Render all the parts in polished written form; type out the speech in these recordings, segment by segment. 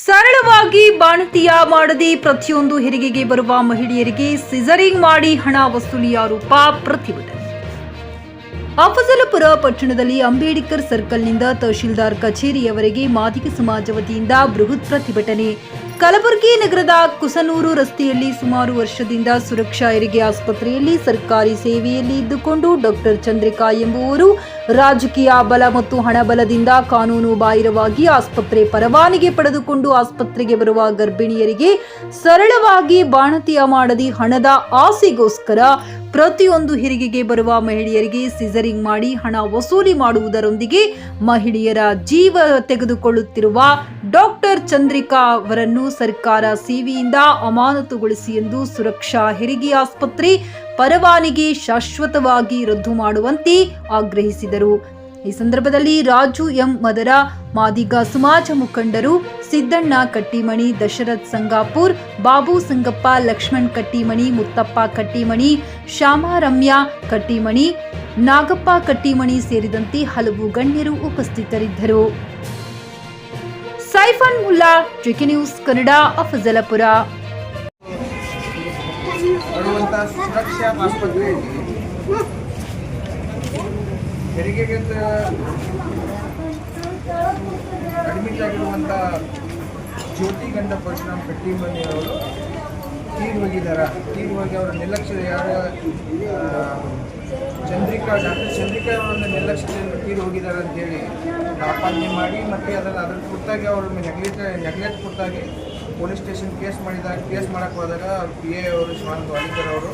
ಸರಳವಾಗಿ ಬಾಣಂತಿಯ ಮಾಡದೆ ಪ್ರತಿಯೊಂದು ಹೆರಿಗೆಗೆ ಬರುವ ಮಹಿಳೆಯರಿಗೆ ಸಿಸರಿಂಗ್ ಮಾಡಿ ಹಣ ವಸೂಲಿ ಆರೋಪ ಪ್ರತಿಭಟನೆ. ಅಫಜಲಪುರ ಪಟ್ಟಣದಲ್ಲಿ ಅಂಬೇಡ್ಕರ್ ಸರ್ಕಲ್ನಿಂದ ತಹಶೀಲ್ದಾರ್ ಕಚೇರಿಯವರೆಗೆ ಮಾದಿಗ ಸಮಾಜ ವತಿಯಿಂದ ಬೃಹತ್ ಪ್ರತಿಭಟನೆ. ಕಲಬುರಗಿ ನಗರದ ಕುಸನೂರು ರಸ್ತೆಯಲ್ಲಿ ಸುಮಾರು ವರ್ಷದಿಂದ ಸುರಕ್ಷಾ ಹೆರಿಗೆ ಆಸ್ಪತ್ರೆಯಲ್ಲಿ ಸರ್ಕಾರಿ ಸೇವೆಯಲ್ಲಿ ಇದ್ದುಕೊಂಡು ಡಾಕ್ಟರ್ ಚಂದ್ರಿಕಾ ಎಂಬುವರು ರಾಜಕೀಯ ಬಲ ಮತ್ತು ಹಣಬಲದಿಂದ ಕಾನೂನು ಬಾಹಿರವಾಗಿ ಆಸ್ಪತ್ರೆ ಪರವಾನಗಿ ಪಡೆದುಕೊಂಡು ಆಸ್ಪತ್ರೆಗೆ ಬರುವ ಗರ್ಭಿಣಿಯರಿಗೆ ಸರಳವಾಗಿ ಬಾಣಂತಿಯ ಮಾಡದಿ ಹಣದ ಆಸೆಗೋಸ್ಕರ ಪ್ರತಿಯೊಂದು ಹೆರಿಗೆಗೆ ಬರುವ ಮಹಿಳೆಯರಿಗೆ ಸಿಸರಿಂಗ್ ಮಾಡಿ ಹಣ ವಸೂಲಿ ಮಾಡುವುದರೊಂದಿಗೆ ಮಹಿಳೆಯರ ಜೀವ ತೆಗೆದುಕೊಳ್ಳುತ್ತಿರುವ ಡಾಕ್ಟರ್ ಚಂದ್ರಿಕಾ ಅವರನ್ನು ಸರ್ಕಾರ ಸೇವೆಯಿಂದ ಅಮಾನತುಗೊಳಿಸಿ ಎಂದು ಸುರಕ್ಷಾ ಹೆರಿಗೆ ಆಸ್ಪತ್ರೆ ಪರವಾನಗಿ ಶಾಶ್ವತವಾಗಿ ರದ್ದು ಮಾಡುವಂತೆ ಆಗ್ರಹಿಸಿದರು. ಈ ಸಂದರ್ಭದಲ್ಲಿ ರಾಜು ಎಂ ಮದರ, ಮಾದಿಗ ಸಮಾಜ ಮುಖಂಡರು ಸಿದ್ದಣ್ಣ ಕಟ್ಟಿಮಣಿ, ದಶರಥ್ ಸಂಗಾಪುರ್, ಬಾಬು ಸಂಗಪ್ಪ, ಲಕ್ಷ್ಮಣ್ ಕಟ್ಟಿಮಣಿ, ಮುತ್ತಪ್ಪ ಕಟ್ಟಿಮಣಿ, ಶ್ಯಾಮಾರಮ್ಯ ಕಟ್ಟಿಮಣಿ, ನಾಗಪ್ಪ ಕಟ್ಟಿಮಣಿ ಸೇರಿದಂತೆ ಹಲವು ಗಣ್ಯರು ಉಪಸ್ಥಿತರಿದ್ದರು. Saifan Mulla, Tricky News Kannada, Afzalpur. ಸುರಕ್ಷಾ ಆಸ್ಪತ್ರೆಯಲ್ಲಿ ಹೆರಿಗೆಗೆ ಅಡ್ಮಿಟ್ ಆಗಿರುವಂಥ ಜ್ಯೋತಿ ಗಂಡ ಪರಶುರಾಮ್ ಕಟ್ಟಿಮನಿಯವರು ತೀರ್ ಹೋಗಿ ಅವರ ನಿರ್ಲಕ್ಷ್ಯ ಡಾಕ್ಟರ್ ಚಂದ್ರಿಕಾ ಅವರನ್ನು ನಿರ್ಲಕ್ಷ್ಯದಿಂದ ತೀರು ಹೋಗಿದ್ದಾರೆ ಅಂತೇಳಿ ಆಪಾದನೆ ಮಾಡಿ ಮತ್ತು ಅದರ ಕುರಿತಾಗಿ ಅವರು ನೆಗ್ಲೆಕ್ಟ್ ಕುರಿತಾಗಿ ಪೊಲೀಸ್ ಸ್ಟೇಷನ್ ಕೇಸ್ ಮಾಡಕ್ಕೆ ಹೋದಾಗ PA ಅವರು ಶಿವಾನಂದ ವಾಲಿಕರ್ ಅವರು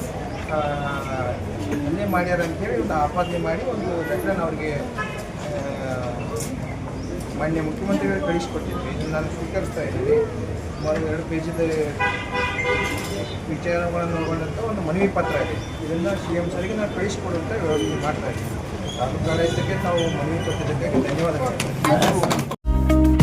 ಹಲ್ಲೆ ಮಾಡ್ಯಾರ ಅಂತೇಳಿ ಒಂದು ಆಪಾದನೆ ಮಾಡಿ ಒಂದು ಲೆಟರನ್ನು ಅವರಿಗೆ ಮಾನ್ಯ ಮುಖ್ಯಮಂತ್ರಿಗಳು ಕಳಿಸಿಕೊಟ್ಟಿದ್ವಿ. ಇದನ್ನು ನಾನು ಸ್ವೀಕರಿಸ್ತಾ ಇದ್ದೀನಿ. 2 ಪೇಜಿದ ವಿಚಾರಗಳನ್ನು ಒಳಗೊಂಡಂಥ ಒಂದು ಮನವಿ ಪತ್ರ ಇದೆ. ಇದನ್ನು CM ಸರಿಗೆ ನಾನು ಕಳಿಸಿಕೊಡುವಂಥ ವ್ಯವಸ್ಥೆ ಮಾಡ್ತಾ ಇದ್ದೀನಿ. ತಾಲೂಕಾಡಳಿತಕ್ಕೆ ನಾವು ಮನವಿ ಕೊಟ್ಟಿದ್ದಕ್ಕಾಗಿ ಧನ್ಯವಾದಗಳು.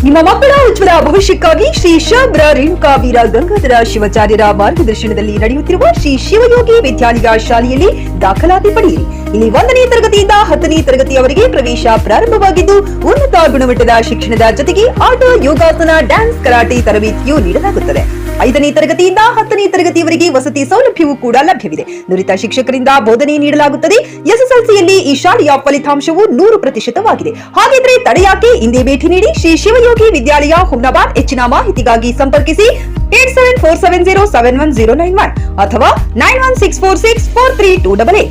ನಿಮ್ಮ ಮಕ್ಕಳ ಉಜ್ವಲ ಭವಿಷ್ಯಕ್ಕಾಗಿ ಶ್ರೀ ಶಬ್ರ ರೇಣುಕಾ ವೀರ ಗಂಗಾಧರ ಶಿವಾಚಾರ್ಯರ ಮಾರ್ಗದರ್ಶನದಲ್ಲಿ ನಡೆಯುತ್ತಿರುವ ಶ್ರೀ ಶಿವಯೋಗಿ ವಿದ್ಯಾಲಯ ಶಾಲೆಯಲ್ಲಿ ದಾಖಲಾತಿ ಪಡೆಯಿರಿ. ಇಲ್ಲಿ 1ನೇ ತರಗತಿಯಿಂದ 10ನೇ ತರಗತಿಯವರೆಗೆ ಪ್ರವೇಶ ಪ್ರಾರಂಭವಾಗಿದ್ದು ಉನ್ನತ ಗುಣಮಟ್ಟದ ಶಿಕ್ಷಣದ ಜೊತೆಗೆ ಆಟ, ಯೋಗಾಸನ, ಡ್ಯಾನ್ಸ್, ಕರಾಟೆ ತರಬೇತಿಯೂ ನೀಡಲಾಗುತ್ತದೆ. 5ನೇ ತರಗತಿಯಿಂದ 10ನೇ ತರಗತಿಯವರೆಗೆ ವಸತಿ ಸೌಲಭ್ಯವೂ ಕೂಡ ಲಭ್ಯವಿದೆ. ನುರಿತ ಶಿಕ್ಷಕರಿಂದ ಬೋಧನೆ ನೀಡಲಾಗುತ್ತದೆ. SSLCಯಲ್ಲಿ ಈ ಶಾಲೆಯ ಫಲಿತಾಂಶವು 100%ವಾಗಿದೆ. ಹಾಗಿದ್ರೆ ತಡೆಯಾಕೆ? ಇಂದೇ ಭೇಟಿ ನೀಡಿ ಶ್ರೀ ಶಿವಯೋಗಿ ವಿದ್ಯಾಲಯ, ಹುಮ್ನಾಬಾದ್. ಹೆಚ್ಚಿನ ಮಾಹಿತಿಗಾಗಿ ಸಂಪರ್ಕಿಸಿ 8747071091 ಅಥವಾ 9164643288.